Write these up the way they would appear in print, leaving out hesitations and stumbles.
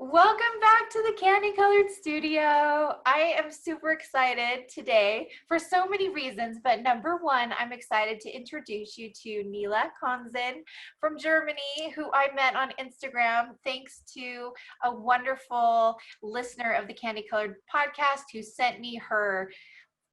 Welcome back to the Candy Colored Studio. I am super excited today for so many reasons, but number one, I'm excited to introduce you to Nila conzen from Germany, who I met on Instagram thanks to a wonderful listener of the Candy Colored podcast who sent me her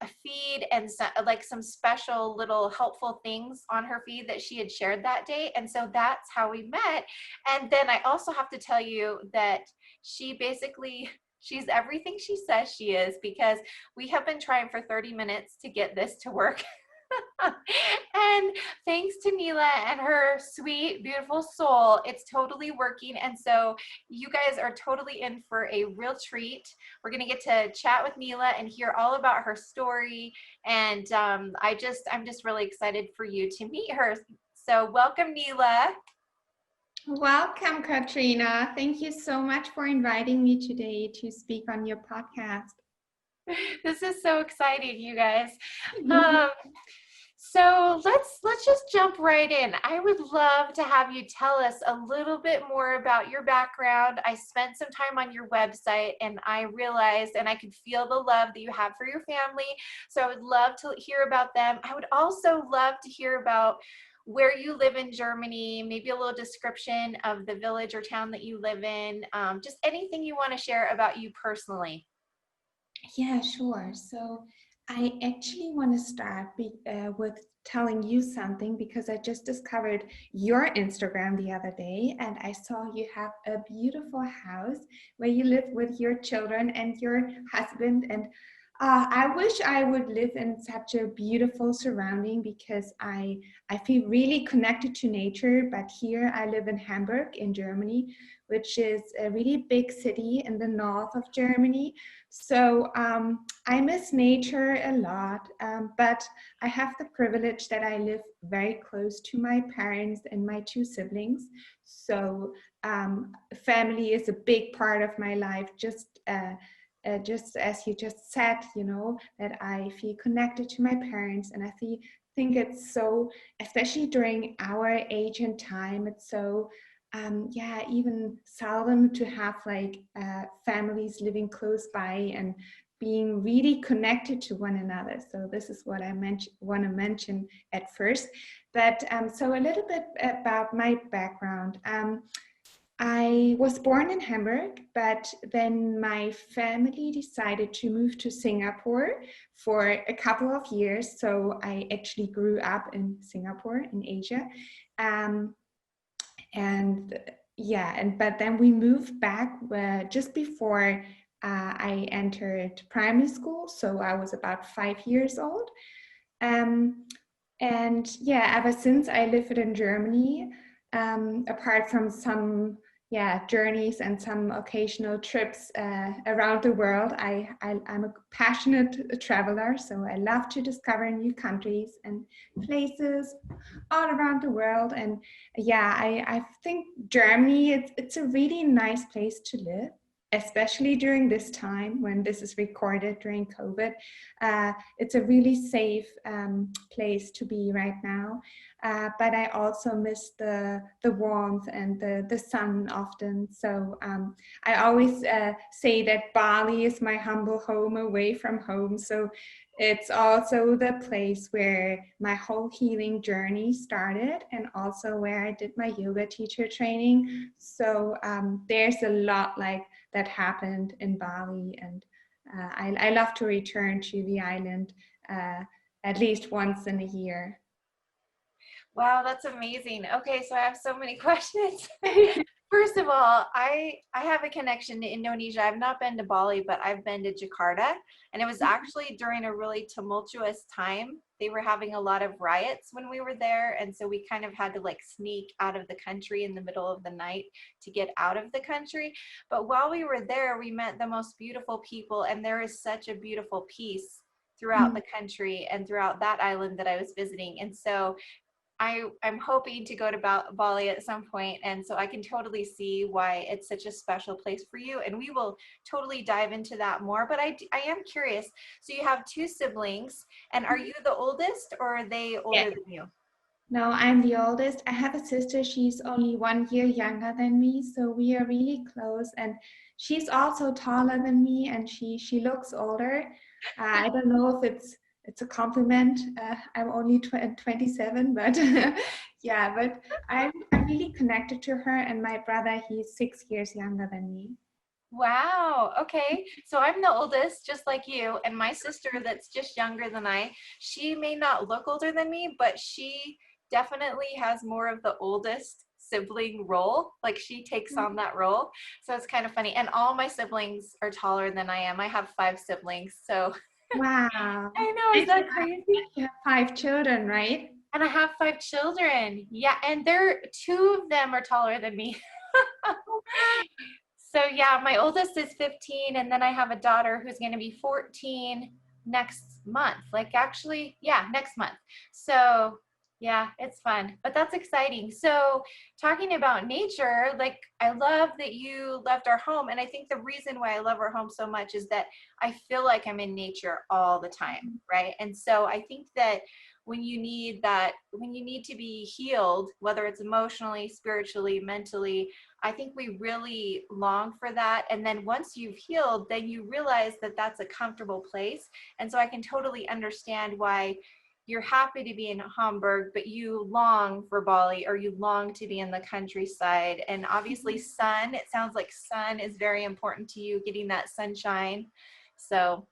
a feed and like some special little helpful things on her feed that she had shared that day. And so that's how we met. And then I also have to tell you that she's everything she says she is, because we have been trying for 30 minutes to get this to work. And thanks to Nila and her sweet, beautiful soul, it's totally working. And so you guys are totally in for a real treat. We're going to get to chat with Nila and hear all about her story. And I'm just really excited for you to meet her. So welcome, Nila. Welcome, Katrina. Thank you so much for inviting me today to speak on your podcast. This is so exciting, you guys. So let's just jump right in. I would love to have you tell us a little bit more about your background. I spent some time on your website and I realized and I could feel the love that you have for your family. So I would love to hear about them. I would also love to hear about where you live in Germany, maybe a little description of the village or town that you live in, just anything you want to share about you personally. Yeah, sure. So I actually want to start with telling you something because I just discovered your Instagram the other day and I saw you have a beautiful house where you live with your children and your husband. And I wish I would live in such a beautiful surrounding because I feel really connected to nature. But here I live in Hamburg in Germany, which is a really big city in the north of Germany. So I miss nature a lot, but I have the privilege that I live very close to my parents and my two siblings. So family is a big part of my life, just as you just said, that I feel connected to my parents, and think it's so, especially during our age and time, it's so even seldom to have like families living close by and being really connected to one another. So this is what I want to mention at first. But so a little bit about my background. I was born in Hamburg, but then my family decided to move to Singapore for a couple of years. So I actually grew up in Singapore in Asia. But then we moved back just before I entered primary school. So I was about 5 years old. Ever since I lived in Germany, apart from some journeys and some occasional trips around the world, I'm a passionate traveler, so I love to discover new countries and places all around the world. And I think Germany, it's a really nice place to live, especially during this time when this is recorded during COVID. It's a really safe place to be right now. But I also miss the warmth and the sun often. So I always say that Bali is my humble home away from home. So it's also the place where my whole healing journey started and also where I did my yoga teacher training. So there's a lot like that happened in Bali, and I love to return to the island at least once in a year. Wow, that's amazing. Okay, so I have so many questions. First of all, I have a connection to Indonesia. I've not been to Bali, but I've been to Jakarta. And it was actually during a really tumultuous time. They were having a lot of riots when we were there. And so we kind of had to like sneak out of the country in the middle of the night to get out of the country. But while we were there, we met the most beautiful people. And there is such a beautiful peace throughout the country and throughout that island that I was visiting. And so I'm hoping to go to Bali at some point, and so I can totally see why it's such a special place for you, and we will totally dive into that more. But I am curious, so you have two siblings, and are you the oldest or are they older than you? No, I'm the oldest. I have a sister. She's only 1 year younger than me, so we are really close. And she's also taller than me, and she looks older. I don't know if it's a compliment. I'm only 27, but yeah, but I'm really connected to her. And my brother, he's 6 years younger than me. Wow. Okay. So I'm the oldest, just like you, and my sister that's just younger than she may not look older than me, but she definitely has more of the oldest sibling role. Like she takes on that role. So it's kind of funny. And all my siblings are taller than I am. I have 5 siblings. So Wow. I know, is And that crazy? you have 5 children, right? And I have 5 children. Yeah, and they're two of them are taller than me. So yeah, my oldest is 15, and then I have a daughter who's going to be 14 next month. Like actually, yeah, next month. So yeah, it's fun, but that's exciting. So talking about nature, like I love that you left our home, and I think the reason why I love our home so much is that I feel like I'm in nature all the time, right? And so I think that when you need to be healed, whether it's emotionally, spiritually, mentally, I think we really long for that. And then once you've healed, then you realize that that's a comfortable place. And so I can totally understand why you're happy to be in Hamburg, but you long for Bali, or you long to be in the countryside. And obviously sun, it sounds like sun is very important to you, getting that sunshine. So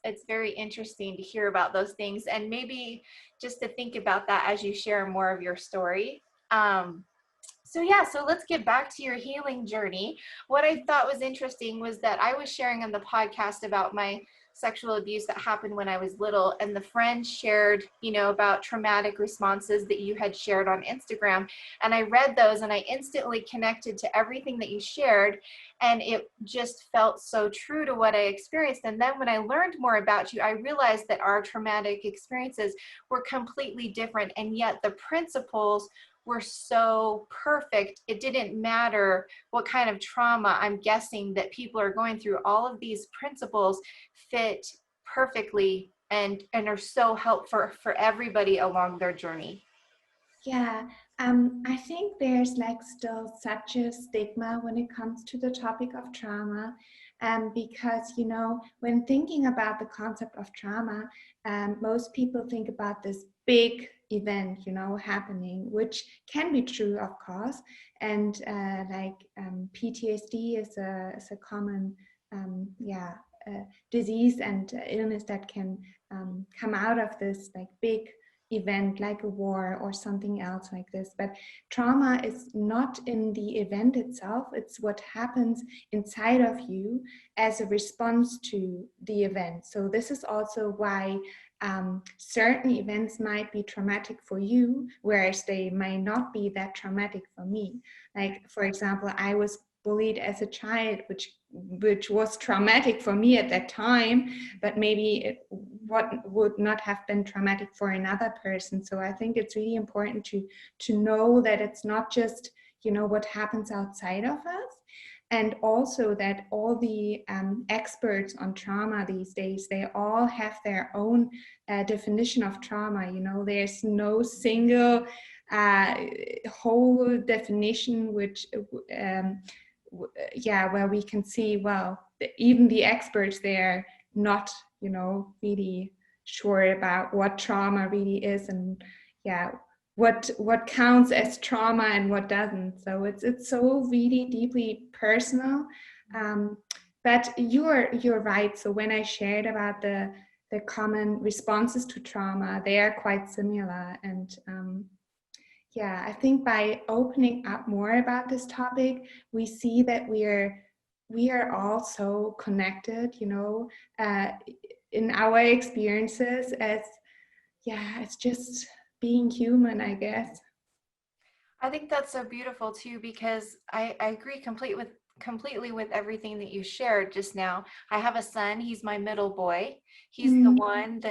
it's very interesting to hear about those things, and maybe just to think about that as you share more of your story. So yeah, so let's get back to your healing journey. What I thought was interesting was that I was sharing on the podcast about my sexual abuse that happened when I was little, and the friend shared, about traumatic responses that you had shared on Instagram. And I read those and I instantly connected to everything that you shared, and it just felt so true to what I experienced. And then when I learned more about you, I realized that our traumatic experiences were completely different, and yet the principles were so perfect. It didn't matter what kind of trauma I'm guessing that people are going through. All of these principles fit perfectly and are so helpful for everybody along their journey. Yeah, I think there's like still such a stigma when it comes to the topic of trauma, because when thinking about the concept of trauma, most people think about this big event, happening, which can be true, of course, and PTSD is a common, yeah, disease and illness that can come out of this like big event like a war or something else like this. But trauma is not in the event itself, it's what happens inside of you as a response to the event. So this is also why certain events might be traumatic for you, whereas they might not be that traumatic for me. Like, for example, I was bullied as a child, which was traumatic for me at that time, but maybe what would not have been traumatic for another person. So I think it's really important to know that it's not just what happens outside of us, and also that all the experts on trauma these days, they all have their own definition of trauma. There's no single uh, whole definition which yeah, where we can see, well, even the experts, they're not really sure about what trauma really is, and yeah, what counts as trauma and what doesn't. So it's so really deeply personal. um, but you're right. So when I shared about the common responses to trauma, they are quite similar. And yeah, I think by opening up more about this topic, we see that we are all so connected, uh, in our experiences as, yeah, it's just being human, I guess. I think that's so beautiful too, because I agree completely with everything that you shared just now. I have a son, he's my middle boy. He's the Mm, one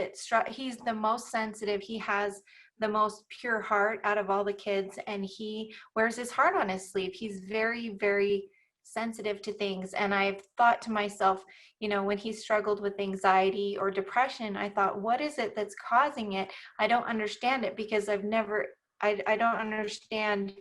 he's the most sensitive. He has the most pure heart out of all the kids, and he wears his heart on his sleeve. He's very, very sensitive to things. And I've thought to myself, when he struggled with anxiety or depression, I thought, what is it that's causing it? I don't understand it, because I've never I don't understand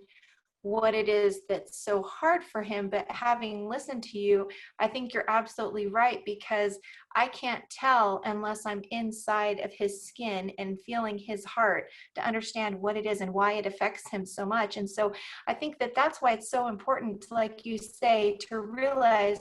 what it is that's so hard for him. But having listened to you, I think you're absolutely right, because I can't tell unless I'm inside of his skin and feeling his heart to understand what it is and why it affects him so much. And so I think that that's why it's so important, like you say, to realize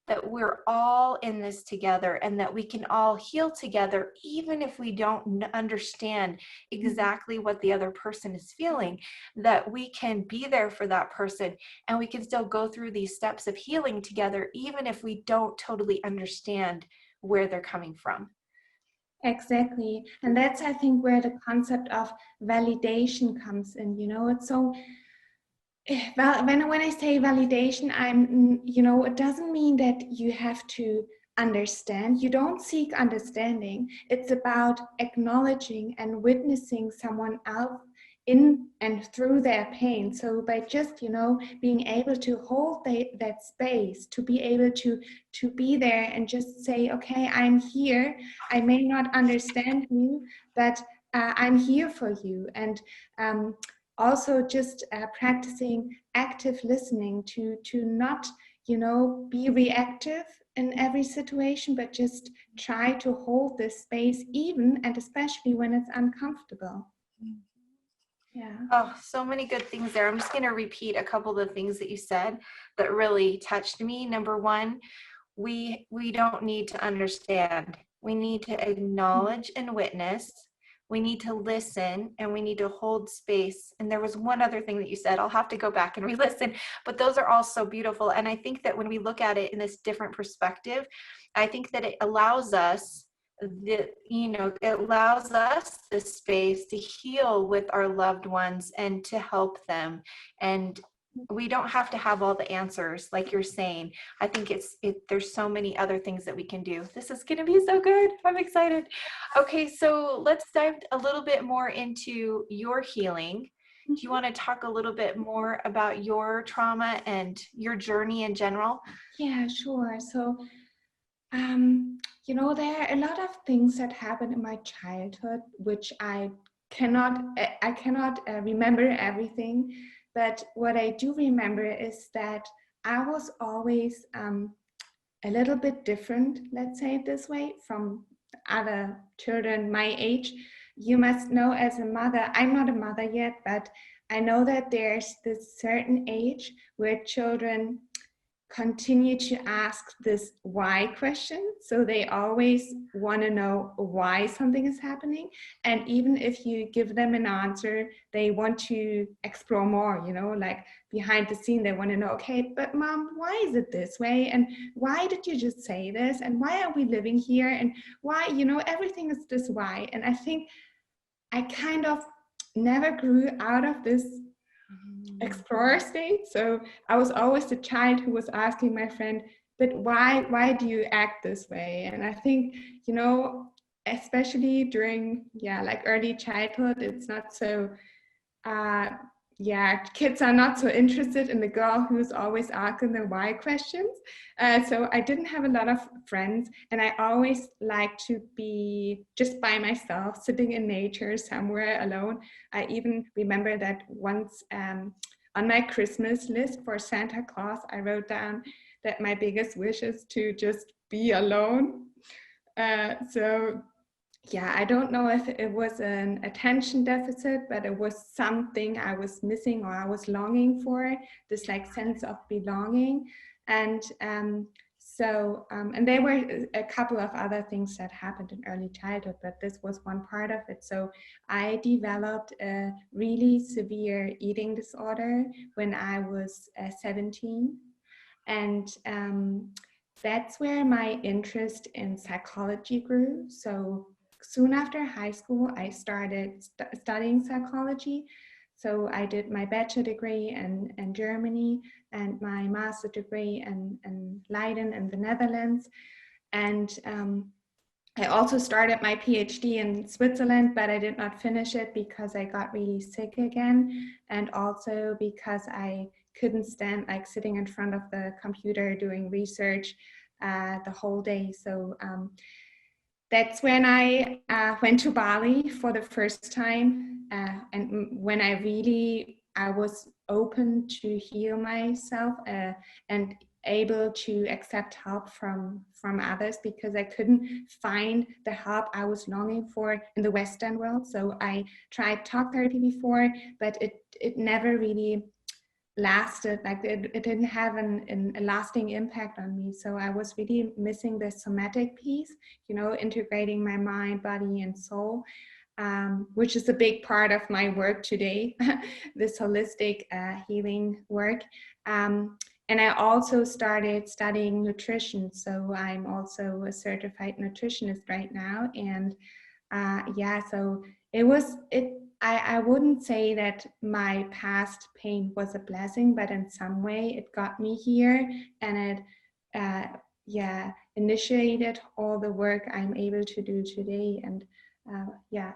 that we're all in this together and that we can all heal together, even if we don't understand exactly what the other person is feeling, that we can be there for that person and we can still go through these steps of healing together, even if we don't totally understand where they're coming from. Exactly. And that's, I think, where the concept of validation comes in. It's so, well, when I say validation, it doesn't mean that you have to understand. You don't seek understanding. It's about acknowledging and witnessing someone else in and through their pain. So by just, being able to hold that space, to be able to be there and just say, okay, I'm here. I may not understand you, but I'm here for you. And also just practicing active listening to not be reactive in every situation, but just try to hold this space, even and especially when it's uncomfortable. Yeah. Oh, so many good things there. I'm just going to repeat a couple of the things that you said that really touched me. Number one, we don't need to understand. We need to acknowledge and witness. We need to listen, and we need to hold space. And there was one other thing that you said. I'll have to go back and re-listen, but those are all so beautiful. And I think that when we look at it in this different perspective, I think that it allows us it allows us the space to heal with our loved ones and to help them. And we don't have to have all the answers, like you're saying. I think there's so many other things that we can do. This is going to be so good. I'm excited. Okay, so let's dive a little bit more into your healing. Do you want to talk a little bit more about your trauma and your journey in general? Yeah, sure. So there are a lot of things that happened in my childhood, which I cannot remember everything, but what I do remember is that I was always a little bit different, let's say it this way, from other children my age. You must know, as a mother, I'm not a mother yet, but I know that there's this certain age where children continue to ask this why question. So they always want to know why something is happening. And even if you give them an answer, they want to explore more, like behind the scene, they want to know, okay, but mom, why is it this way? And why did you just say this? And why are we living here? And why, everything is this why. And I think I kind of never grew out of this explorer state. So I was always the child who was asking my friend, but why do you act this way? And I think, especially during, like early childhood, it's not so, uh, kids are not so interested in the girl who's always asking the why questions. So I didn't have a lot of friends, and I always liked to be just by myself, sitting in nature somewhere alone. I even remember that once on my Christmas list for Santa Claus, I wrote down that my biggest wish is to just be alone. So I don't know if it was an attention deficit, but it was something I was missing or I was longing for, this like sense of belonging. And and there were a couple of other things that happened in early childhood, but this was one part of it. So I developed a really severe eating disorder when I was 17. And that's where my interest in psychology grew. So soon after high school, I started studying psychology. So I did my bachelor degree in Germany and my master degree in Leiden in the Netherlands. And I also started my PhD in Switzerland, but I did not finish it because I got really sick again. And also because I couldn't stand like sitting in front of the computer doing research the whole day. So that's when I went to Bali for the first time, and when I was open to heal myself and able to accept help from others, because I couldn't find the help I was longing for in the Western world. So I tried talk therapy before, but it never really lasted. Like it didn't have a lasting impact on me. So I was really missing the somatic piece, integrating my mind, body, and soul, which is a big part of my work today, this holistic healing work. And I also started studying nutrition. So I'm also a certified nutritionist right now. And yeah, so I wouldn't say that my past pain was a blessing, but in some way it got me here, and it yeah, initiated all the work I'm able to do today. And yeah.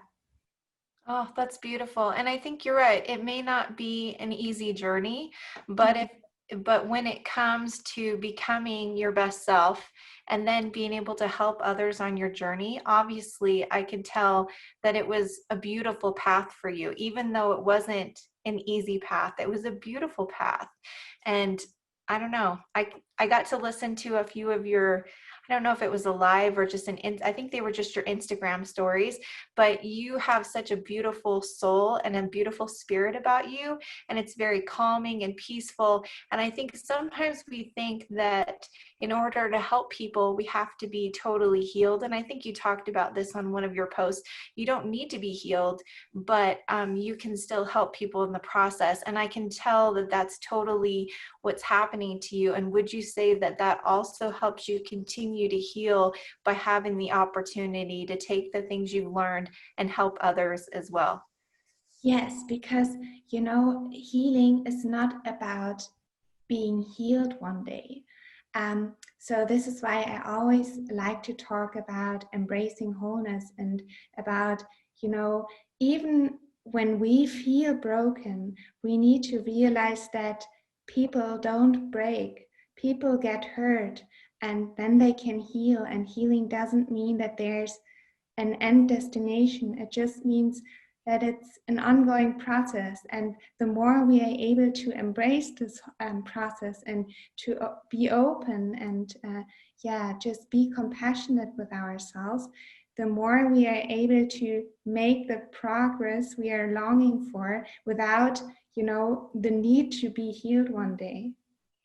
Oh, that's beautiful. And I think you're right. It may not be an easy journey, but but when it comes to becoming your best self and then being able to help others on your journey, obviously I can tell that it was a beautiful path for you, even though it wasn't an easy path. It was a beautiful path. And I don't know, I got to listen to a few of your, I don't know if it was a live or just I think they were just your Instagram stories, but you have such a beautiful soul and a beautiful spirit about you, and it's very calming and peaceful. And I think sometimes we think that in order to help people we have to be totally healed, and I think you talked about this on one of your posts. You don't need to be healed, but you can still help people in the process, and I can tell that that's totally what's happening to you. And would you say that that also helps you continue to heal by having the opportunity to take the things you've learned and help others as well? Yes, because healing is not about being healed one day. So this is why I always like to talk about embracing wholeness, and about, even when we feel broken, we need to realize that people don't break, people get hurt, and then they can heal. And healing doesn't mean that there's an end destination. It just means that it's an ongoing process. And the more we are able to embrace this process, and to be open, and yeah, just be compassionate with ourselves, the more we are able to make the progress we are longing for without, the need to be healed one day.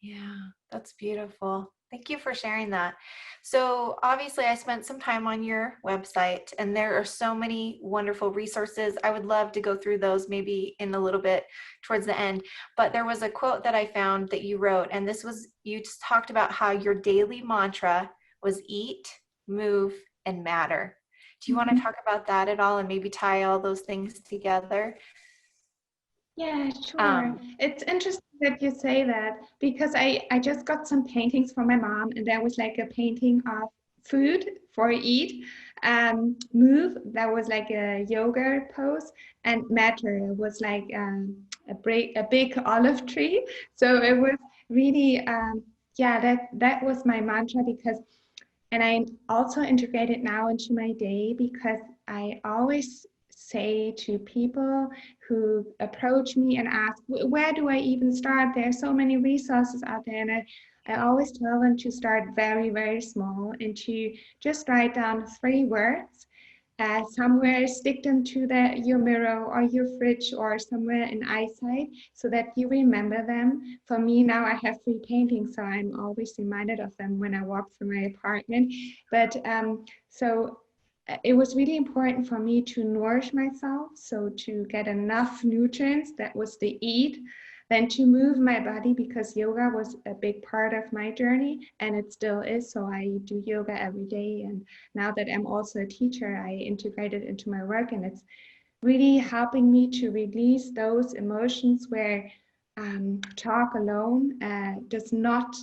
Yeah, that's beautiful. Thank you for sharing that. So, obviously, I spent some time on your website, and there are so many wonderful resources. I would love to go through those maybe in a little bit towards the end. But there was a quote that I found that you wrote, and this was, you just talked about how your daily mantra was eat, move, and matter. Do you want to Mhm. talk about that at all and maybe tie all those things together? Yeah, sure. Um, It's interesting that you say that, because I just got some paintings from my mom, and there was like a painting of food for eat, move, that was like a yoga pose, and matter was like a big olive tree. So it was really, yeah, that was my mantra. Because, and I also integrate it now into my day, because I always say to people who approach me and ask, where do I even start? There are so many resources out there. And I always tell them to start very, very small, and to just write down 3 words. Somewhere, stick them to your mirror or your fridge or somewhere in eyesight, so that you remember them. For me now, I have 3 paintings, so I'm always reminded of them when I walk through my apartment. But so it was really important for me to nourish myself, so to get enough nutrients, that was the eat. Then to move my body, because yoga was a big part of my journey, and it still is. So I do yoga every day, and now that I'm also a teacher, I integrate it into my work, and it's really helping me to release those emotions where talk alone does not,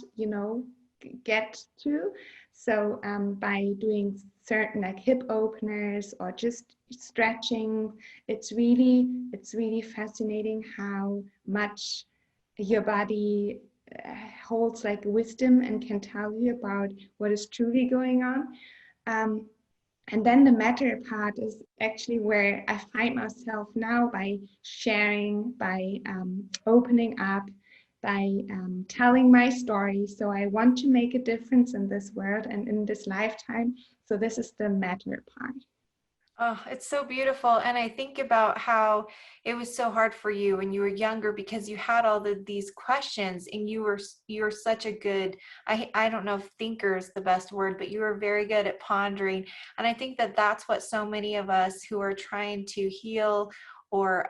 get to. So by doing certain, like, hip openers or just stretching, it's really fascinating how much your body holds like wisdom, and can tell you about what is truly going on. Um, And then the matter part is actually where I find myself now by sharing, by opening up, by telling my story. So I want to make a difference in this world and in this lifetime. So this is the matter part. Oh, it's so beautiful. And I think about how it was so hard for you when you were younger because you had these questions and you were such a good, I don't know if thinker is the best word, but you were very good at pondering. And I think that that's what so many of us who are trying to heal or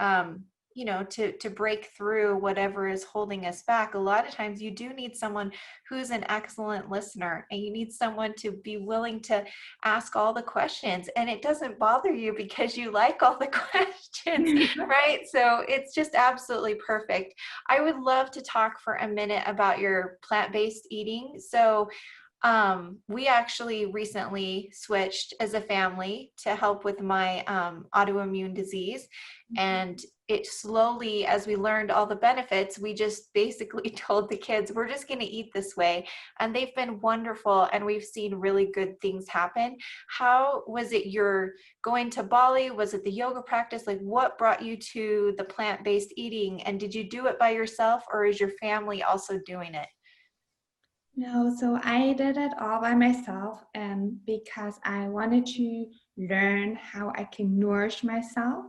to break through whatever is holding us back. A lot of times you do need someone who's an excellent listener, and you need someone to be willing to ask all the questions, and it doesn't bother you because you like all the questions, right? So it's just absolutely perfect. I would love to talk for a minute about your plant-based eating. So we actually recently switched as a family to help with my autoimmune disease. And it slowly, as we learned all the benefits, we just basically told the kids, we're just going to eat this way. And they've been wonderful. And we've seen really good things happen. How was it you're going to Bali? Was it the yoga practice? Like, what brought you to the plant-based eating? And did you do it by yourself, or is your family also doing it? No, so I did it all by myself because I wanted to learn how I can nourish myself.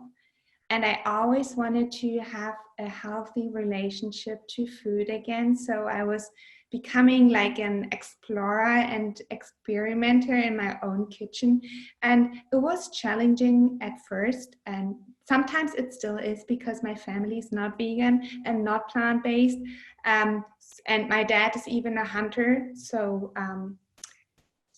And I always wanted to have a healthy relationship to food again. So I was becoming like an explorer and experimenter in my own kitchen. And it was challenging at first. And sometimes it still is because my family is not vegan and not plant based. Um, and my dad is even a hunter. So,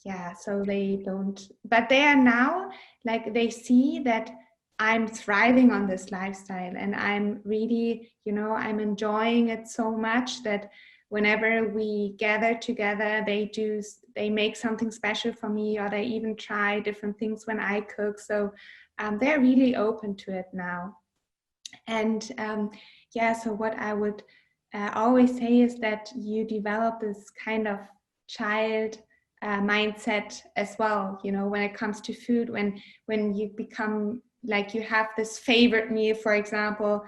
yeah, so they don't, but they are now like they see that I'm thriving on this lifestyle and I'm really, I'm enjoying it so much that whenever we gather together, they make something special for me, or they even try different things when I cook. So they're really open to it now. And yeah, so what I would always say is that you develop this kind of child mindset as well. When it comes to food, when you become like you have this favorite meal, for example,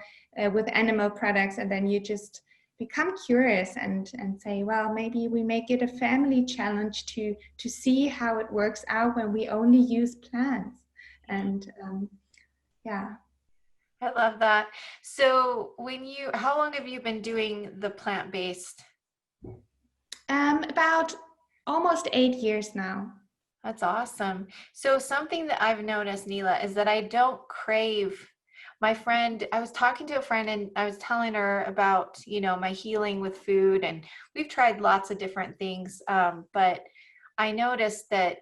with animal products, and then you just become curious and say, well, maybe we make it a family challenge to see how it works out when we only use plants. And yeah. I love that. So how long have you been doing the plant-based? About almost 8 years now. That's awesome. So something that I've noticed, Nila, is that I don't crave I was talking to a friend and I was telling her about, my healing with food, and we've tried lots of different things. But I noticed that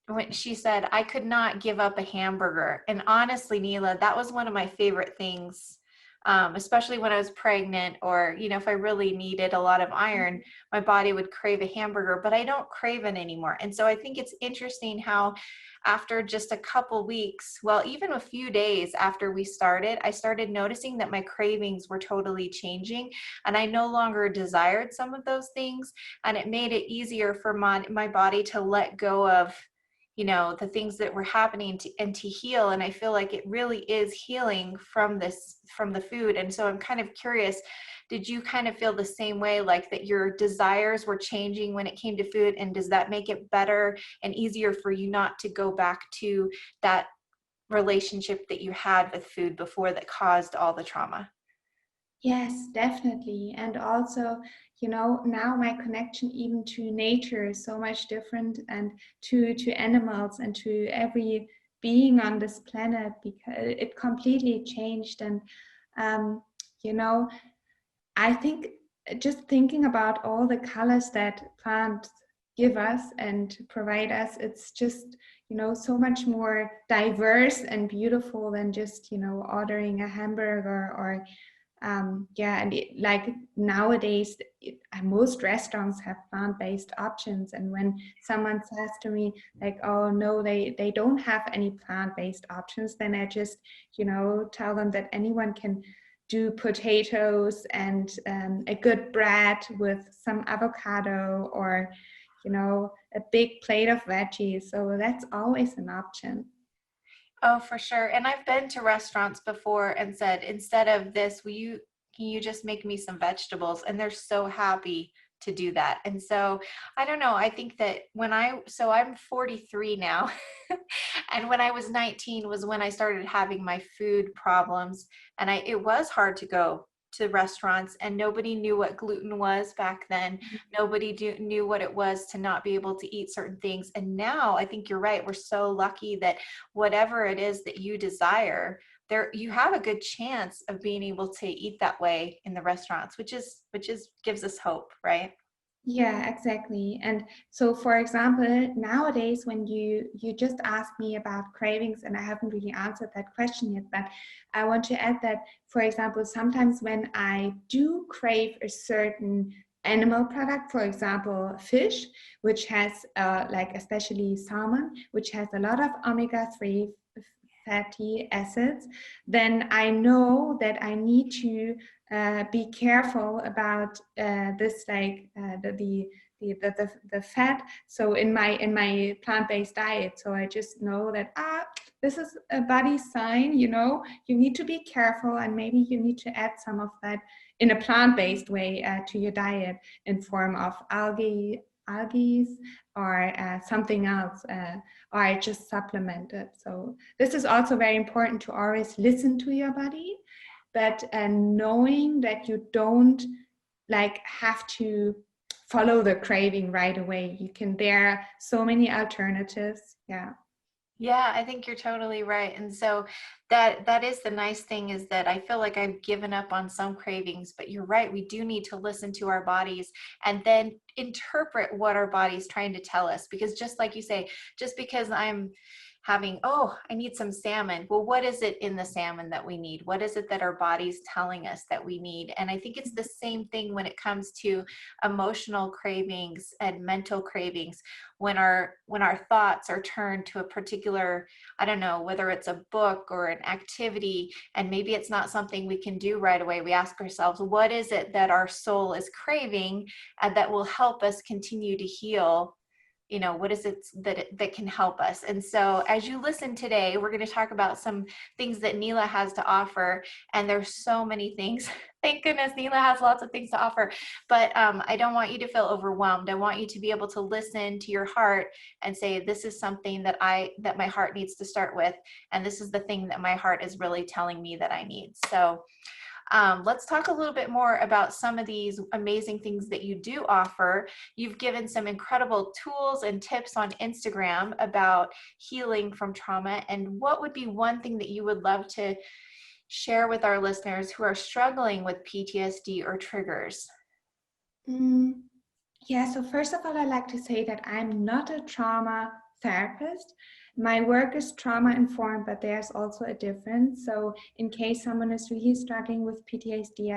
when she said I could not give up a hamburger. And honestly, Neela, that was one of my favorite things, especially when I was pregnant, or, if I really needed a lot of iron, my body would crave a hamburger, but I don't crave it anymore. And so I think it's interesting how after just a couple weeks, well, even a few days after we started, I started noticing that my cravings were totally changing, and I no longer desired some of those things. And it made it easier for my body to let go of the things that were happening and to heal. And I feel like it really is healing from the food. And so I'm kind of curious, did you kind of feel the same way, like that your desires were changing when it came to food? And does that make it better and easier for you not to go back to that relationship that you had with food before that caused all the trauma? Yes, definitely. And also, now my connection even to nature is so much different, and to animals and to every being on this planet, because it completely changed. And um, you know, I think just thinking about all the colors that plants give us and provide us, it's just, so much more diverse and beautiful than just, ordering a hamburger or yeah, and like nowadays, most restaurants have plant-based options. And when someone says to me like, "Oh no, they don't have any plant-based options," then I just, tell them that anyone can do potatoes and a good bread with some avocado, or a big plate of veggies. So that's always an option. Oh, for sure. And I've been to restaurants before and said, instead of this, can you just make me some vegetables? And they're so happy to do that. And so I don't know, I think that so I'm 43 now. And when I was 19 was when I started having my food problems. And it was hard to go to restaurants, and nobody knew what gluten was back then. Nobody knew what it was to not be able to eat certain things. And now I think you're right. We're so lucky that whatever it is that you desire, there you have a good chance of being able to eat that way in the restaurants, which is gives us hope, right? Yeah, exactly. And so, for example, nowadays when you just asked me about cravings, and I haven't really answered that question yet, but I want to add that, for example, sometimes when I do crave a certain animal product, for example, fish, which has like especially salmon, which has a lot of omega-3 fatty acids, then I know that I need to be careful about this, like the fat. So in my plant-based diet, so I just know that this is a body sign. You need to be careful, and maybe you need to add some of that in a plant-based way to your diet in form of algae or something else, or I just supplement it. So this is also very important, to always listen to your body, but knowing that you don't like have to follow the craving right away. There are so many alternatives. Yeah. Yeah, I think you're totally right. And so that is the nice thing, is that I feel like I've given up on some cravings, but you're right. We do need to listen to our bodies and then interpret what our body's trying to tell us. Because just like you say, just because I'm having, oh, I need some salmon. Well, what is it in the salmon that we need? What is it that our body's telling us that we need? And I think it's the same thing when it comes to emotional cravings and mental cravings. When our thoughts are turned to a particular, I don't know, whether it's a book or an activity, and maybe it's not something we can do right away, we ask ourselves, what is it that our soul is craving and that will help us continue to heal? What is it that can help us? And so as you listen today, we're going to talk about some things that nila has to offer, and there's so many things. Thank goodness nila has lots of things to offer, but I don't want you to feel overwhelmed. I want you to be able to listen to your heart and say, this is something that my heart needs to start with, and this is the thing that my heart is really telling me that I need. So let's talk a little bit more about some of these amazing things that you do offer. You've given some incredible tools and tips on Instagram about healing from trauma. And what would be one thing that you would love to share with our listeners who are struggling with PTSD or triggers? Mm, yeah, so first of all, I'd like to say that I'm not a trauma therapist. My work is trauma informed, but there's also a difference. So in case someone is really struggling with PTSD,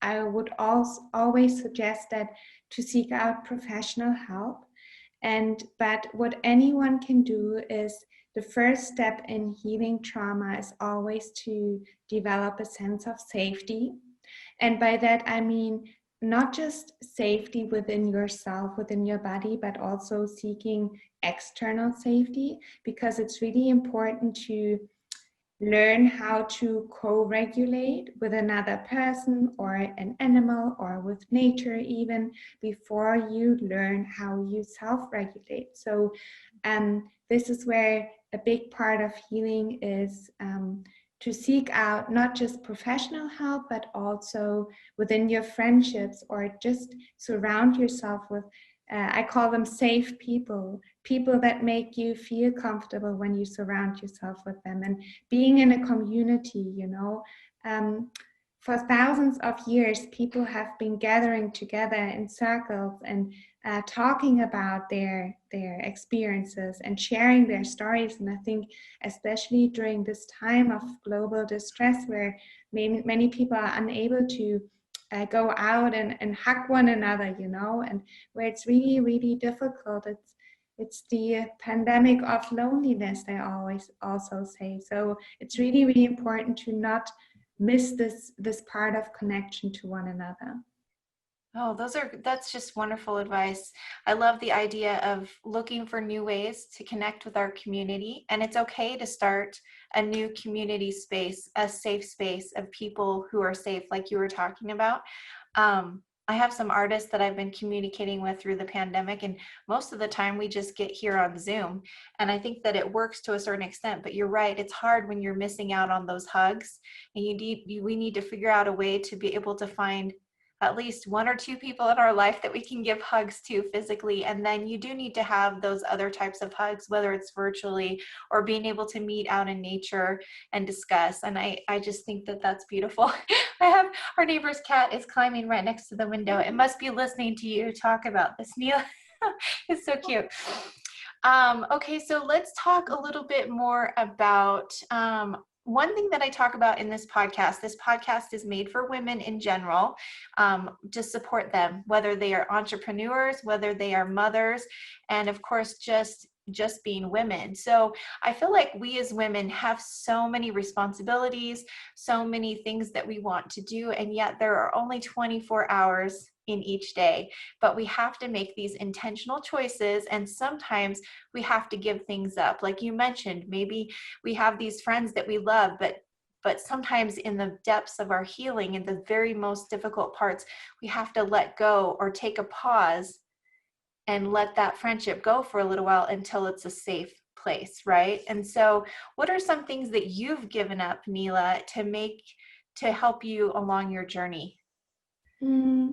I would also always suggest that to seek out professional help. But what anyone can do is, the first step in healing trauma is always to develop a sense of safety. And by that, I mean not just safety within yourself, within your body, but also seeking external safety, because it's really important to learn how to co-regulate with another person or an animal or with nature even, before you learn how you self-regulate. So this is where a big part of healing is, to seek out not just professional help, but also within your friendships, or just surround yourself with, I call them safe people that make you feel comfortable when you surround yourself with them. And being in a community, for thousands of years, people have been gathering together in circles and talking about their experiences and sharing their stories. And I think especially during this time of global distress, where many people are unable to go out and hug one another, and where it's really, really difficult. It's the pandemic of loneliness, I always also say. So it's really, really important to not miss this part of connection to one another. Oh, that's just wonderful advice. I love the idea of looking for new ways to connect with our community. And it's okay to start a new community space, a safe space of people who are safe, like you were talking about. I have some artists that I've been communicating with through the pandemic, and most of the time we just get here on Zoom. And I think that it works to a certain extent, but you're right, it's hard when you're missing out on those hugs. And we need to figure out a way to be able to find at least one or two people in our life that we can give hugs to physically. And then you do need to have those other types of hugs, whether it's virtually or being able to meet out in nature and discuss. And I just think that that's beautiful. I have our neighbor's cat is climbing right next to the window. It must be listening to you talk about this, Neil. It's so cute. Okay, so let's talk a little bit more about one thing that I talk about in this podcast. This podcast is made for women in general, to support them, whether they are entrepreneurs, whether they are mothers, and of course, just being women. So I feel like we as women have so many responsibilities, so many things that we want to do, and yet there are only 24 hours in each day. But we have to make these intentional choices, and sometimes we have to give things up. Like you mentioned, maybe we have these friends that we love, but sometimes in the depths of our healing, in the very most difficult parts, we have to let go or take a pause and let that friendship go for a little while until it's a safe place, right? And so what are some things that you've given up, Nila, to help you along your journey? Mm,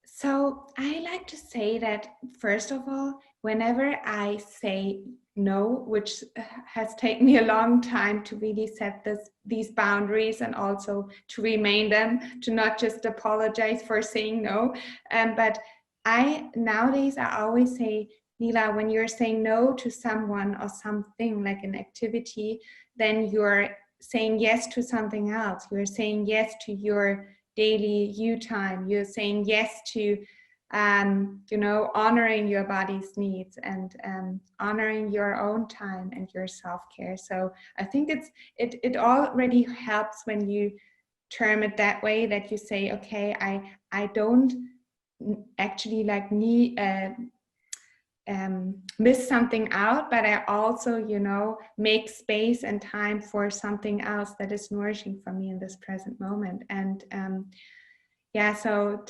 So I like to say that, first of all, whenever I say no, which has taken me a long time to really set these boundaries and also to remain them, to not just apologize for saying no. But I nowadays I always say, Nila, when you're saying no to someone or something like an activity, then you're saying yes to something else. You're saying yes to your daily you time. You're saying yes to honoring your body's needs and honoring your own time and your self-care. So I think it already helps when you term it that way, that you say, okay, I don't actually like need miss something out, but I also, make space and time for something else that is nourishing for me in this present moment. And yeah, so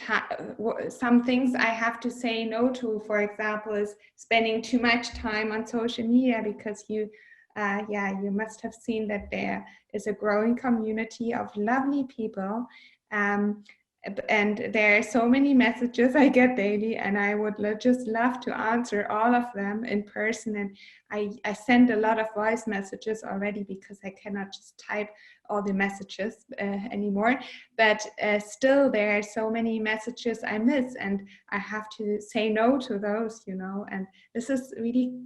some things I have to say no to, for example, is spending too much time on social media, because you must have seen that there is a growing community of lovely people. Um, and there are so many messages I get daily, and I would just love to answer all of them in person. And I send a lot of voice messages already, because I cannot just type all the messages anymore. But still, there are so many messages I miss, and I have to say no to those, and this is really,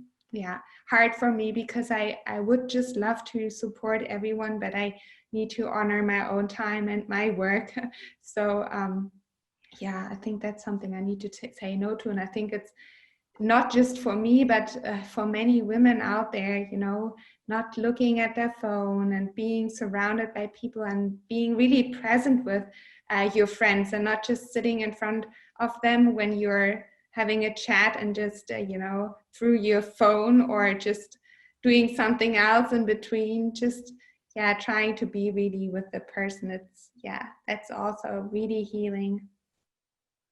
hard for me, because I would just love to support everyone, but I need to honor my own time and my work. So I think that's something I need to say no to. And I think it's not just for me, but for many women out there, not looking at their phone and being surrounded by people and being really present with your friends, and not just sitting in front of them when you're having a chat and just, through your phone, or just doing something else in between. Just, trying to be really with the person. That's also really healing.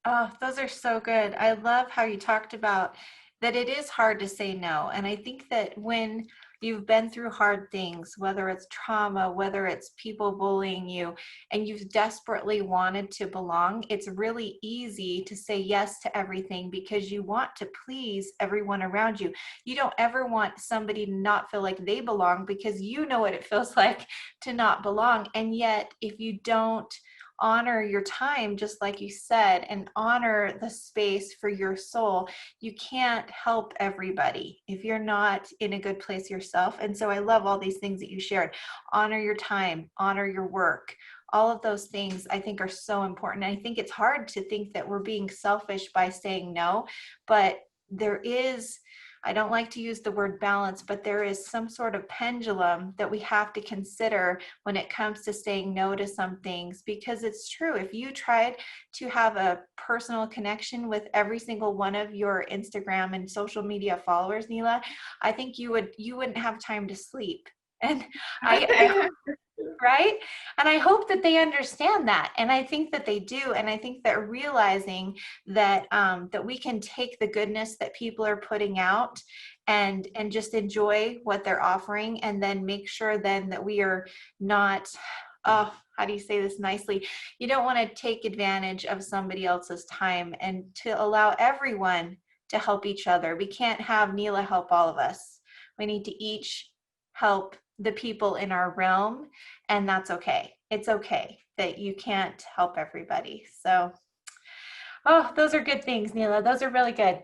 Oh, those are so good. I love how you talked about that it is hard to say no. And I think that when you've been through hard things, whether it's trauma, whether it's people bullying you, and you've desperately wanted to belong, it's really easy to say yes to everything because you want to please everyone around you. You don't ever want somebody to not feel like they belong, because you know what it feels like to not belong. And yet, if you don't honor your time, just like you said, and honor the space for your soul, you can't help everybody if you're not in a good place yourself. And so I love all these things that you shared. Honor your time, honor your work. All of those things I think are so important. I think it's hard to think that we're being selfish by saying no, but there is, I don't like to use the word balance, but there is some sort of pendulum that we have to consider when it comes to saying no to some things, because it's true. If you tried to have a personal connection with every single one of your Instagram and social media followers, Nila, I think you wouldn't have time to sleep. And I right? And I hope that they understand that. And I think that they do. And I think that realizing that that we can take the goodness that people are putting out and just enjoy what they're offering, and then make sure then that we are not, oh, how do you say this nicely? You don't want to take advantage of somebody else's time, and to allow everyone to help each other. We can't have Nila help all of us. We need to each help the people in our realm, and that's okay. It's okay that you can't help everybody. So, oh, those are good things, Nila. Those are really good.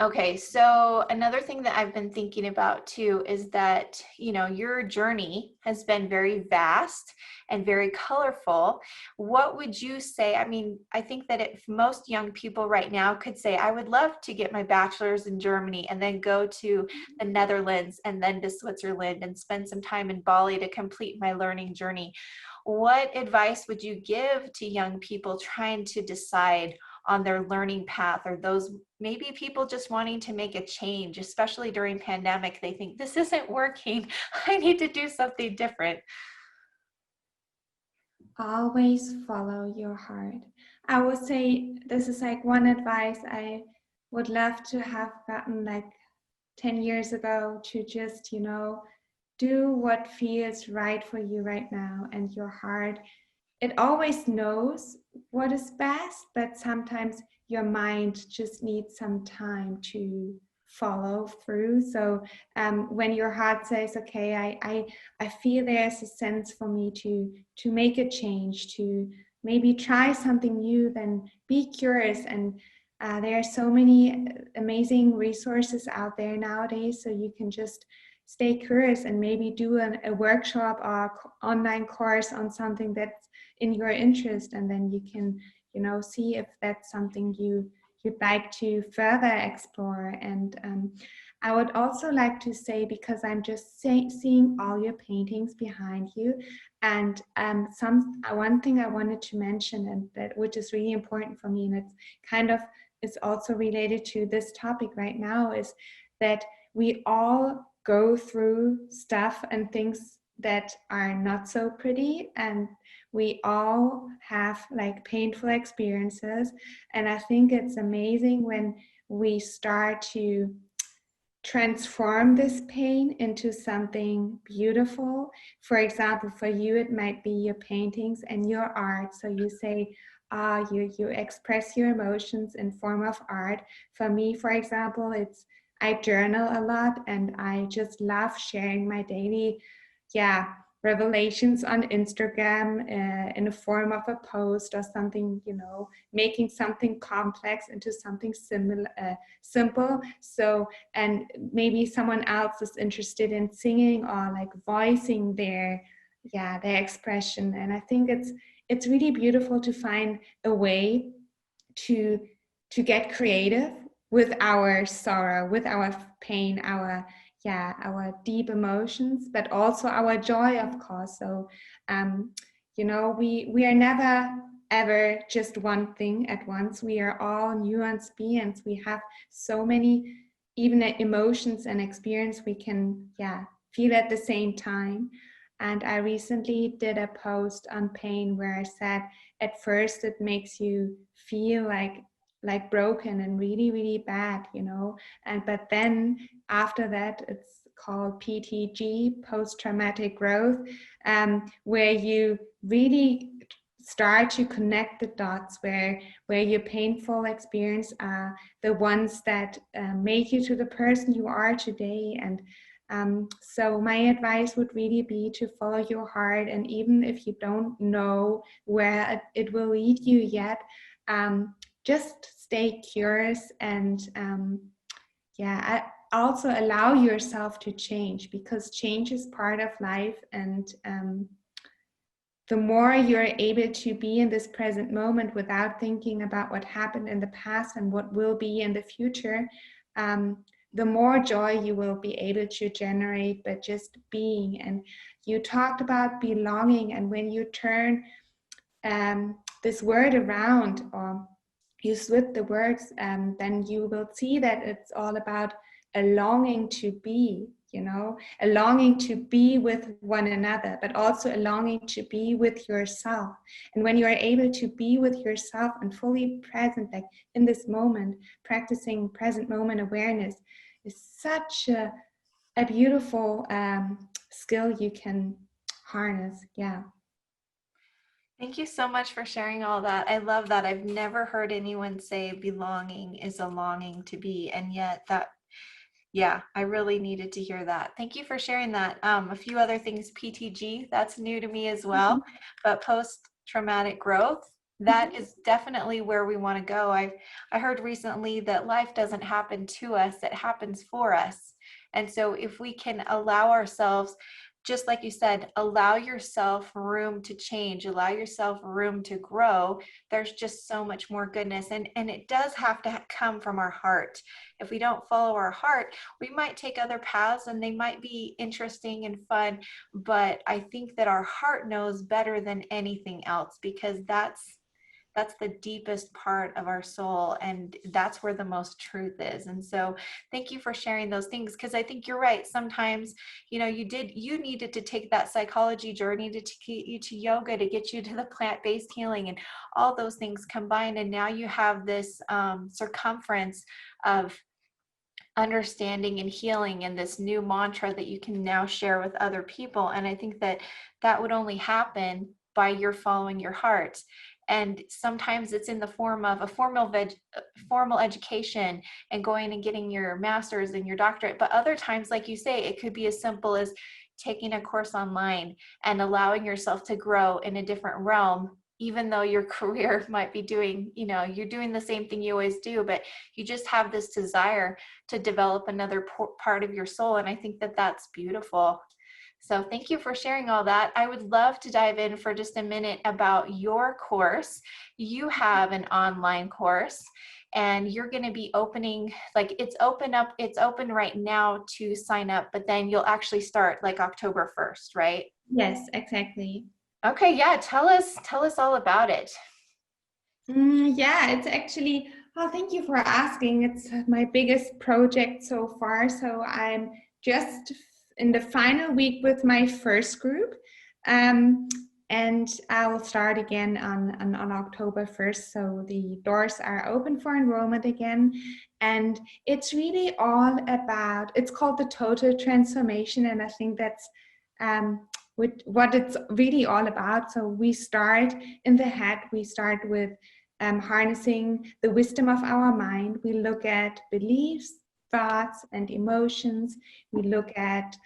Okay, so another thing that I've been thinking about too is that, you know, your journey has been very vast and very colorful. What would you say? I mean, I think that if most young people right now could say, I would love to get my bachelor's in Germany and then go to the Netherlands and then to Switzerland and spend some time in Bali to complete my learning journey. What advice would you give to young people trying to decide on their learning path, or those maybe people just wanting to make a change, especially during pandemic? They think this isn't working. I need to do something different. Always follow your heart. I would say this is like one advice I would love to have gotten like 10 years ago, to just, you know, do what feels right for you right now. And your heart, it always knows what is best, but sometimes your mind just needs some time to follow through. So when your heart says, okay, I feel there's a sense for me to make a change, to maybe try something new, then be curious. And there are so many amazing resources out there nowadays, so you can just stay curious and maybe do a workshop or online course on something that's in your interest, and then you can, you know, see if that's something you'd like to further explore. And I would also like to say, because I'm just seeing all your paintings behind you, and one thing I wanted to mention, and that which is really important for me, and it's kind of is also related to this topic right now, is that we all go through stuff and things that are not so pretty, and we all have like painful experiences. And I think it's amazing when we start to transform this pain into something beautiful. For example, for you, it might be your paintings and your art. So you say, you express your emotions in form of art. For me, for example, I journal a lot, and I just love sharing my daily, revelations on Instagram in the form of a post or something, you know, making something complex into something simple. So, and maybe someone else is interested in singing or like voicing their expression. And I think it's really beautiful to find a way to get creative with our sorrow, with our pain, our deep emotions, but also our joy, of course. So you know, we are never ever just one thing at once. We are all nuanced beings. We have so many even emotions and experience we can feel at the same time. And I recently did a post on pain where I said, at first it makes you feel like broken and really, really bad, you know, and but then after that, it's called PTG, post-traumatic growth, where you really start to connect the dots, where your painful experience are the ones that make you to the person you are today. And so my advice would really be to follow your heart, and even if you don't know where it will lead you yet, just stay curious, and also allow yourself to change, because change is part of life. And the more you're able to be in this present moment without thinking about what happened in the past and what will be in the future, the more joy you will be able to generate by just being. And you talked about belonging, and when you turn this word around, or you switch the words, then you will see that it's all about a longing to be, a longing to be with one another, but also a longing to be with yourself. And when you are able to be with yourself and fully present, like in this moment, practicing present moment awareness is such a beautiful skill you can harness. Yeah. Thank you so much for sharing all that. I love that. I've never heard anyone say belonging is a longing to be, and yet that, yeah, I really needed to hear that. Thank you for sharing that. A few other things, PTG, that's new to me as well, but post-traumatic growth, that is definitely where we want to go. I heard recently that life doesn't happen to us, it happens for us. And so if we can allow ourselves, just like you said, allow yourself room to change, allow yourself room to grow, there's just so much more goodness. And it does have to come from our heart. If we don't follow our heart, we might take other paths and they might be interesting and fun, but I think that our heart knows better than anything else, because that's the deepest part of our soul, and that's where the most truth is. And so thank you for sharing those things, because I think you're right. Sometimes, you needed to take that psychology journey to get you to yoga, to get you to the plant-based healing, and all those things combined, and now you have this circumference of understanding and healing, and this new mantra that you can now share with other people. And I think that that would only happen by your following your heart. And sometimes it's in the form of a formal education and going and getting your master's and your doctorate. But other times, like you say, it could be as simple as taking a course online and allowing yourself to grow in a different realm, even though your career might be doing, you're doing the same thing you always do, but you just have this desire to develop another part of your soul. And I think that that's beautiful. So thank you for sharing all that. I would love to dive in for just a minute about your course. You have an online course, and you're going to be opening, like it's open right now to sign up, but then you'll actually start like October 1st, right? Yes, exactly. Okay, yeah, tell us all about it. Yeah, it's actually, oh, thank you for asking. It's my biggest project so far. So I'm just in the final week with my first group. And I will start again on October 1st. So the doors are open for enrollment again. And it's really all about, it's called the total transformation. And I think that's with what it's really all about. So we start in the head, we start with harnessing the wisdom of our mind. We look at beliefs, thoughts, and emotions. We look at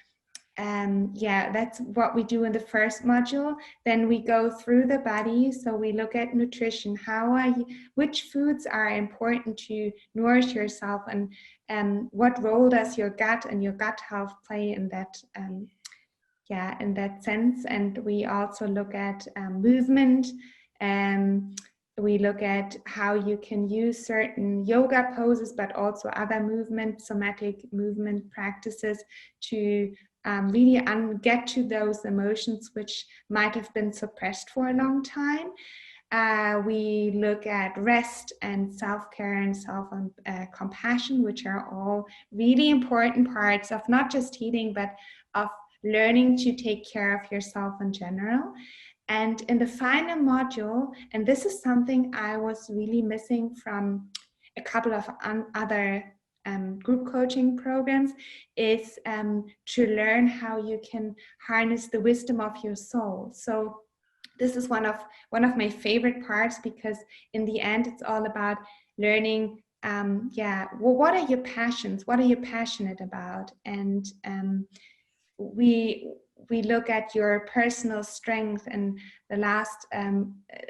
that's what we do in the first module. Then we go through the body. So we look at nutrition. Which foods are important to nourish yourself, and what role does your gut and your gut health play in that? In that sense. And we also look at movement. We look at how you can use certain yoga poses, but also other somatic movement practices to really get to those emotions which might have been suppressed for a long time. We look at rest and self-care and self-compassion, which are all really important parts of not just healing, but of learning to take care of yourself in general. And in the final module, and this is something I was really missing from a couple of other group coaching programs, is to learn how you can harness the wisdom of your soul. So this is one of my favorite parts, because in the end, it's all about learning. What are your passions? What are you passionate about? And we look at your personal strength, and the last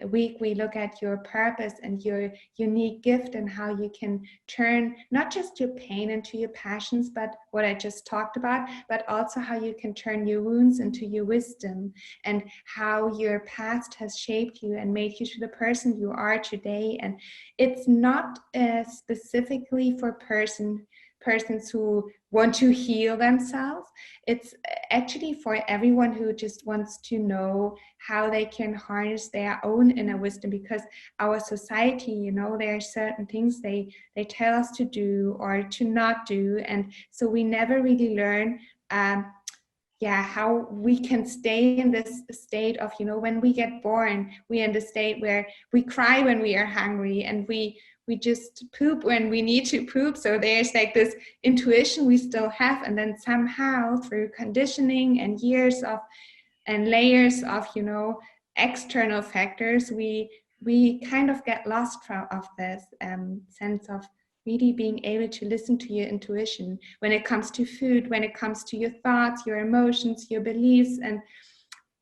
week we look at your purpose and your unique gift, and how you can turn not just your pain into your passions, but what I just talked about, but also how you can turn your wounds into your wisdom, and how your past has shaped you and made you to the person you are today. And it's not specifically for person persons who want to heal themselves. It's actually for everyone who just wants to know how they can harness their own inner wisdom, because our society, you know, there are certain things they tell us to do or to not do, and so we never really learn how we can stay in this state of, you know, when we get born, we're in the state where we cry when we are hungry, and we just poop when we need to poop. So there's like this intuition we still have, and then somehow through conditioning and years of and layers of, you know, external factors, we kind of get lost of this sense of really being able to listen to your intuition when it comes to food, when it comes to your thoughts, your emotions, your beliefs. And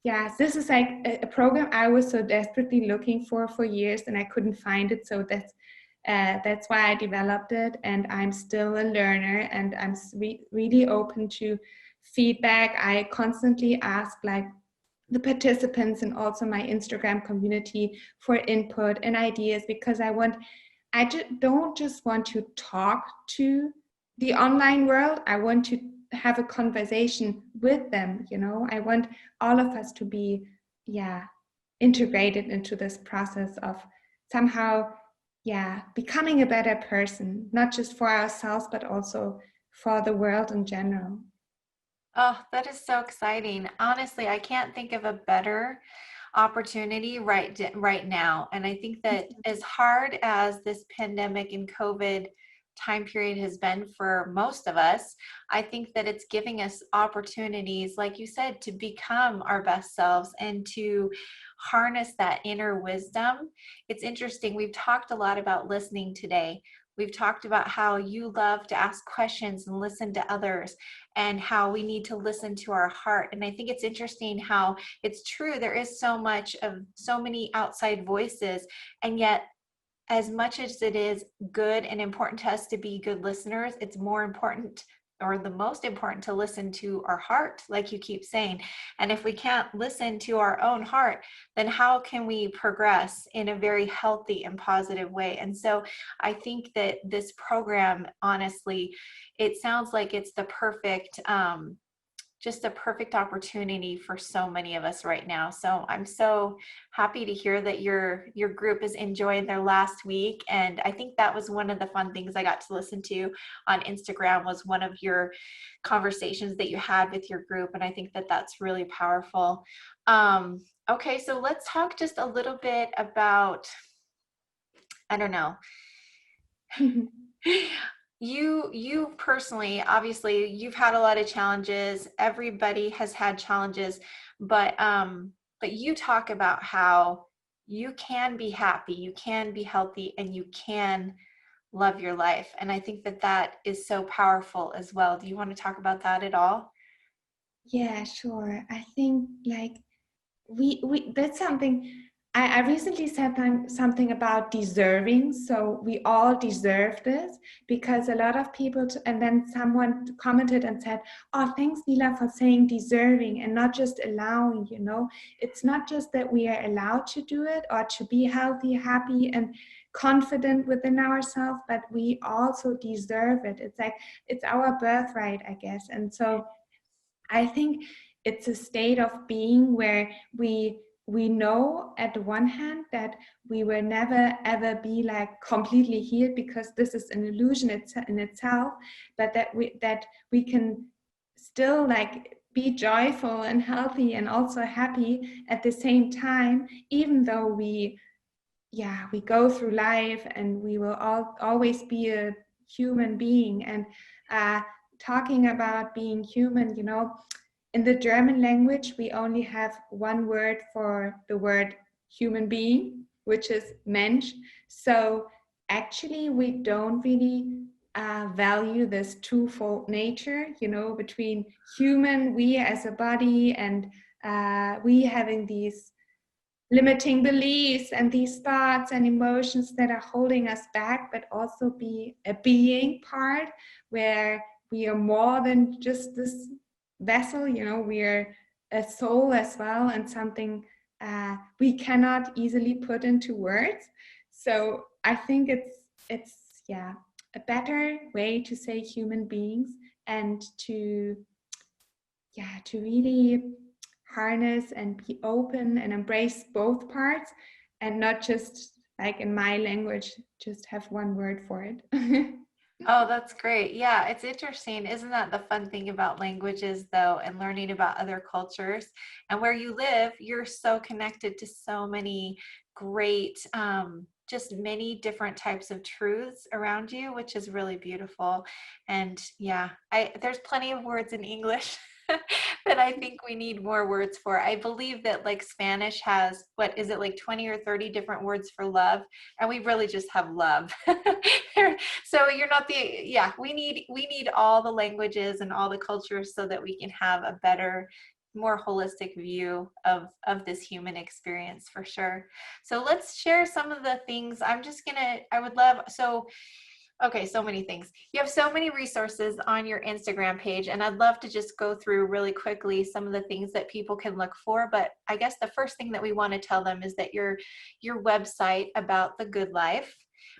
yeah, this is like a program I was so desperately looking for years, and I couldn't find it. So that's why I developed it, and I'm still a learner, and I'm really open to feedback. I constantly ask like the participants and also my Instagram community for input and ideas, because I don't just want to talk to the online world. I want to have a conversation with them. You know, I want all of us to be, integrated into this process of somehow, becoming a better person, not just for ourselves, but also for the world in general. Oh, that is so exciting. Honestly, I can't think of a better opportunity right now. And I think that as hard as this pandemic and COVID time period has been for most of us, I think that it's giving us opportunities, like you said, to become our best selves and to harness that inner wisdom. It's interesting. We've talked a lot about listening today. We've talked about how you love to ask questions and listen to others, and how we need to listen to our heart. And I think it's interesting how it's true. There is so many outside voices, and yet as much as it is good and important to us to be good listeners, it's more important, or the most important, to listen to our heart, like you keep saying. And if we can't listen to our own heart, then how can we progress in a very healthy and positive way? And so I think that this program, honestly, it sounds like it's the perfect just a perfect opportunity for so many of us right now. So I'm so happy to hear that your group is enjoying their last week. And I think that was one of the fun things I got to listen to on Instagram, was one of your conversations that you had with your group. And I think that that's really powerful. Okay, so let's talk just a little bit about, I don't know. You personally, obviously, you've had a lot of challenges. Everybody has had challenges, but you talk about how you can be happy, you can be healthy, and you can love your life. And I think that that is so powerful as well. Do you want to talk about that at all? Yeah, sure. I think like we that's something I recently said something about deserving. So we all deserve this, because a lot of people, and then someone commented and said, "Oh, thanks, Nila, for saying deserving and not just allowing." You know, it's not just that we are allowed to do it or to be healthy, happy, and confident within ourselves, but we also deserve it. It's like it's our birthright, I guess. And so I think it's a state of being where we know at the one hand that we will never ever be like completely healed, because this is an illusion in itself, but that we can still like be joyful and healthy and also happy at the same time, even though we go through life and we will always be a human being. And uh, talking about being human, you know, in the German language, we only have one word for the word human being, which is Mensch. So actually, we don't really value this twofold nature, you know, between human, we as a body, and we having these limiting beliefs and these thoughts and emotions that are holding us back, but also be a being part where we are more than just this vessel, you know, we are a soul as well, and something we cannot easily put into words. So I think it's yeah, a better way to say human beings, and to really harness and be open and embrace both parts, and not just like in my language, just have one word for it. Oh, that's great. Yeah, it's interesting. Isn't that the fun thing about languages, though, and learning about other cultures? And where you live, you're so connected to so many great, just many different types of truths around you, which is really beautiful. And yeah, there's plenty of words in English that I think we need more words for. I believe that like Spanish has, what is it, like 20 or 30 different words for love, and we really just have love. So you're not yeah, we need all the languages and all the cultures so that we can have a better, more holistic view of this human experience for sure. So let's share some of the things. I would love, so okay, so many things. You have so many resources on your Instagram page, and I'd love to just go through really quickly some of the things that people can look for. But I guess the first thing that we want to tell them is that your website about the good life.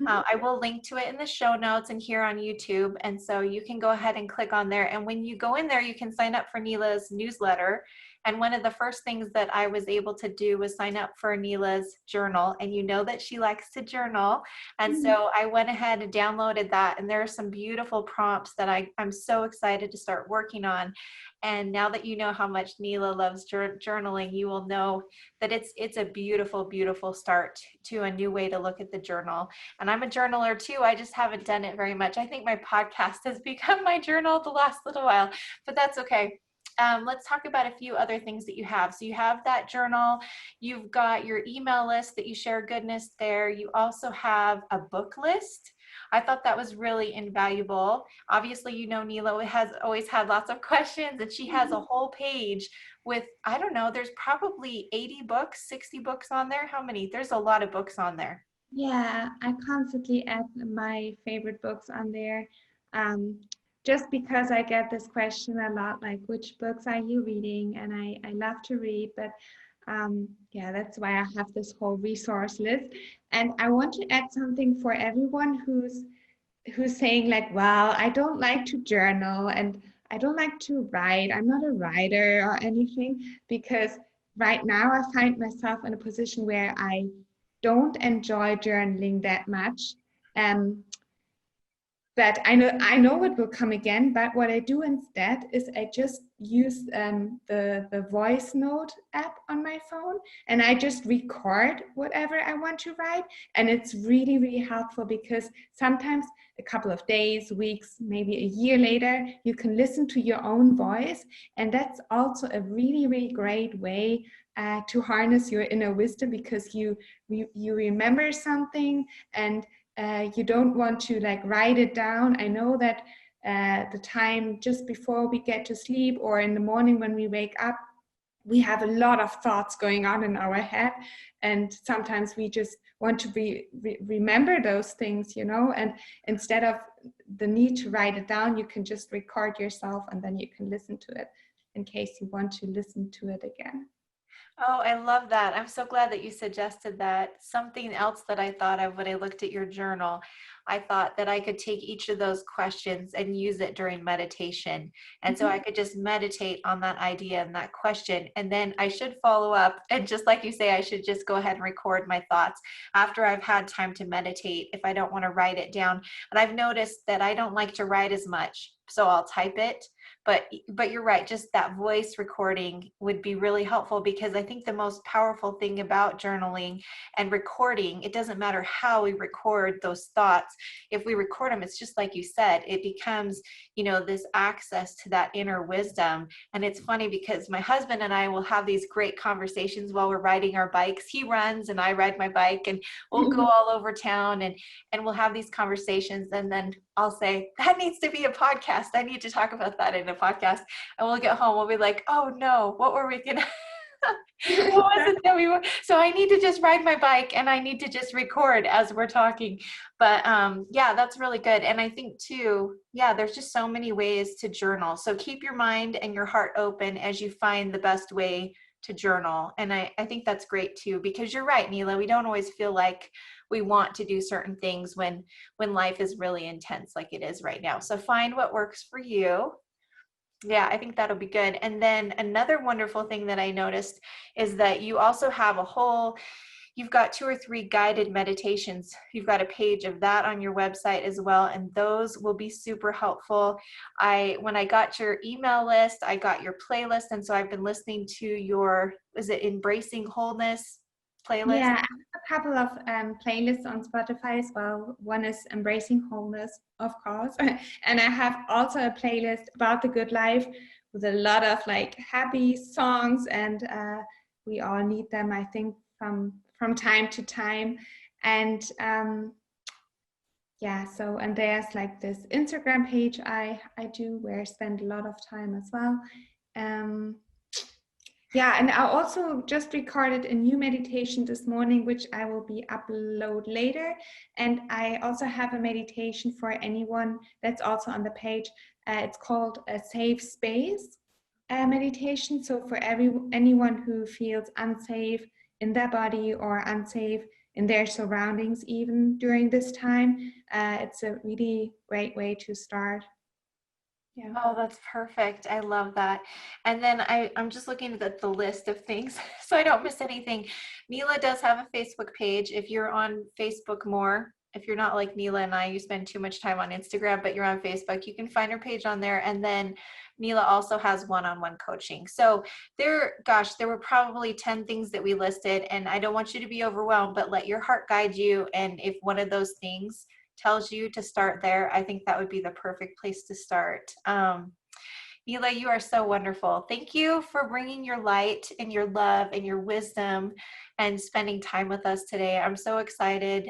I will link to it in the show notes and here on YouTube. And so you can go ahead and click on there. And when you go in there, you can sign up for Nila's newsletter. And one of the first things that I was able to do was sign up for Nila's journal. And you know that she likes to journal. And so I went ahead and downloaded that. And there are some beautiful prompts that I'm so excited to start working on. And now that you know how much Nila loves journaling, you will know that it's a beautiful, beautiful start to a new way to look at the journal. And I'm a journaler too. I just haven't done it very much. I think my podcast has become my journal the last little while, but that's okay. Let's talk about a few other things that you have. So you have that journal, you've got your email list that you share goodness there. You also have a book list. I thought that was really invaluable. Obviously, you know, Nila has always had lots of questions, and she has a whole page with, I don't know, there's probably 80 books, 60 books on there. How many? There's a lot of books on there. Yeah, I constantly add my favorite books on there. Um, just because I get this question a lot, like which books are you reading? And I love to read, but yeah, that's why I have this whole resource list. And I want to add something for everyone who's saying like, well, I don't like to journal and I don't like to write. I'm not a writer or anything, because right now I find myself in a position where I don't enjoy journaling that much. Um, but I know it will come again. But what I do instead is I just use the voice note app on my phone, and I just record whatever I want to write. And it's really, really helpful, because sometimes a couple of days, weeks, maybe a year later, you can listen to your own voice. And that's also a really, really great way to harness your inner wisdom, because you remember something, and you don't want to like write it down. I know that the time just before we get to sleep or in the morning when we wake up, we have a lot of thoughts going on in our head, and sometimes we just want to remember those things, and instead of the need to write it down, you can just record yourself, and then you can listen to it in case you want to listen to it again. Oh, I love that. I'm so glad that you suggested that. Something else that I thought of when I looked at your journal, I thought that I could take each of those questions and use it during meditation. And so I could just meditate on that idea and that question. And then I should follow up. And just like you say, I should just go ahead and record my thoughts after I've had time to meditate if I don't want to write it down. And I've noticed that I don't like to write as much, so I'll type it. But you're right, just that voice recording would be really helpful, because I think the most powerful thing about journaling and recording, it doesn't matter how we record those thoughts. If we record them, it's just like you said, it becomes, this access to that inner wisdom. And it's funny because my husband and I will have these great conversations while we're riding our bikes. He runs and I ride my bike, and we'll go all over town, and we'll have these conversations. And then I'll say, that needs to be a podcast. I need to talk about that in a podcast. And we'll get home, we'll be like, oh no, what were we gonna what was it that we were? So I need to just ride my bike, and I need to just record as we're talking. But yeah, that's really good. And I think too, yeah, there's just so many ways to journal. So keep your mind and your heart open as you find the best way to journal. And I think that's great too, because you're right, Nila, we don't always feel like we want to do certain things when life is really intense like it is right now. So find what works for you. Yeah, I think that'll be good. And then another wonderful thing that I noticed is that you also have you've got 2 or 3 guided meditations. You've got a page of that on your website as well, and those will be super helpful. When I got your email list, I got your playlist, and so I've been listening to your, is it Embracing Wholeness playlist? Yeah, I have a couple of playlists on Spotify as well. One is Embracing Wholeness, of course. And I have also a playlist about the good life with a lot of like happy songs, and we all need them, I think, from time to time. And yeah, so and there's like this Instagram page I do where I spend a lot of time as well. Um, yeah, and I also just recorded a new meditation this morning, which I will be upload later. And I also have a meditation for anyone that's also on the page. It's called a safe space meditation. So for anyone who feels unsafe in their body or unsafe in their surroundings, even during this time, it's a really great way to start. Yeah. Oh, that's perfect. I love that. And then I'm just looking at the list of things so I don't miss anything. Neela does have a Facebook page. If you're on Facebook more, if you're not like Neela and I, you spend too much time on Instagram, but you're on Facebook, you can find her page on there. And then Neela also has one-on-one coaching. So there were probably 10 things that we listed, and I don't want you to be overwhelmed, but let your heart guide you. And if one of those things tells you to start there, I think that would be the perfect place to start. Mila, you are so wonderful. Thank you for bringing your light and your love and your wisdom and spending time with us today. I'm so excited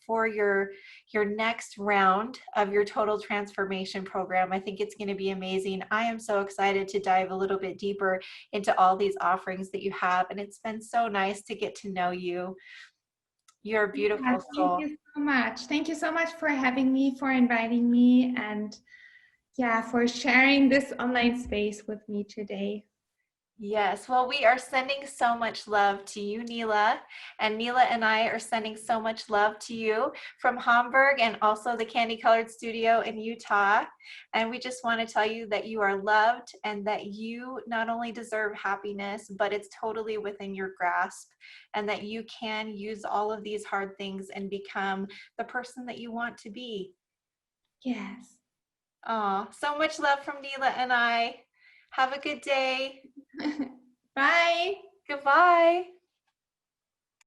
for your next round of your total transformation program. I think it's going to be amazing. I am so excited to dive a little bit deeper into all these offerings that you have, and it's been so nice to get to know you. You're a Yeah, beautiful thank soul. you so much. Thank you so much for having me, for inviting me, and yeah, for sharing this online space with me today. Yes, well, we are sending so much love to you, Neela, and Neela and I are sending so much love to you from Hamburg and also the Candy Colored Studio in Utah. And we just want to tell you that you are loved and that you not only deserve happiness, but it's totally within your grasp, and that you can use all of these hard things and become the person that you want to be. Yes. Oh, so much love from Neela and I. Have a good day. Bye. Goodbye.